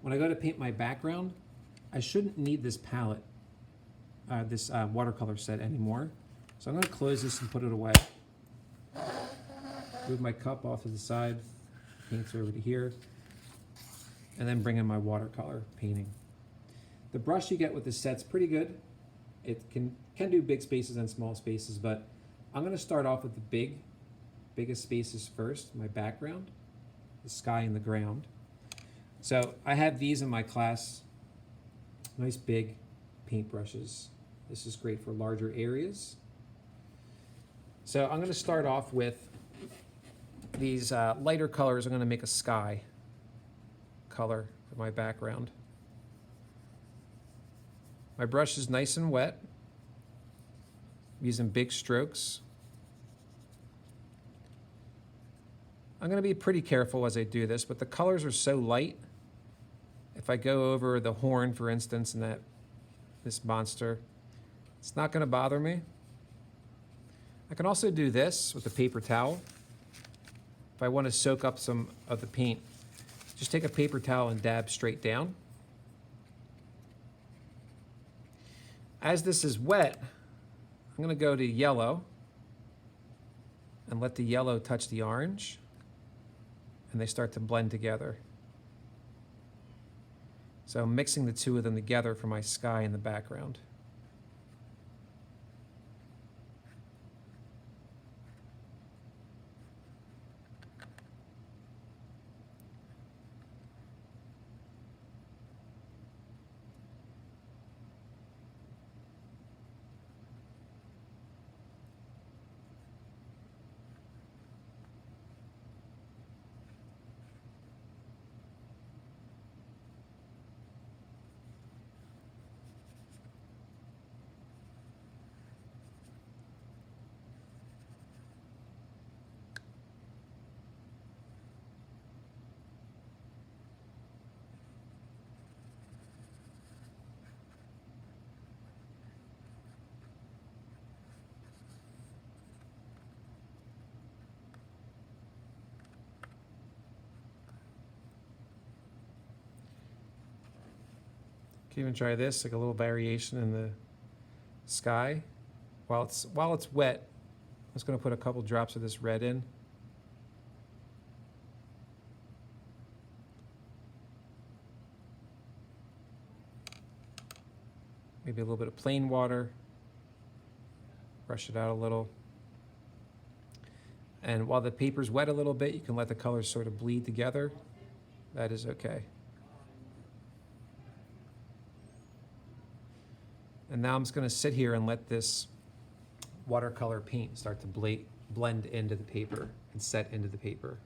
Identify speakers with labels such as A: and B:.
A: when I go to paint my background, I shouldn't need this palette, this watercolor set anymore. So I'm going to close this and put it away. Move my cup off to the side, paints over to here, and then bring in my watercolor painting. The brush you get with this set's pretty good. It can do big spaces and small spaces, but I'm going to start off with the biggest spaces first, my background, the sky and the ground. So I have these in my class, nice big paintbrushes. This is great for larger areas. So I'm going to start off with these lighter colors. I'm going to make a sky color for my background. My brush is nice and wet. I'm using big strokes. I'm going to be pretty careful as I do this, but the colors are so light. If I go over the horn, for instance, in this monster, it's not going to bother me. I can also do this with a paper towel. If I want to soak up some of the paint, just take a paper towel and dab straight down. As this is wet, I'm going to go to yellow and let the yellow touch the orange, and they start to blend together. So I'm mixing the two of them together for my sky in the background. Can even try this, like a little variation in the sky. While it's wet, I'm just going to put a couple drops of this red in. Maybe a little bit of plain water. Brush it out a little. And while the paper's wet a little bit, you can let the colors sort of bleed together. That is okay. And now I'm just going to sit here and let this watercolor paint start to blend into the paper and set into the paper.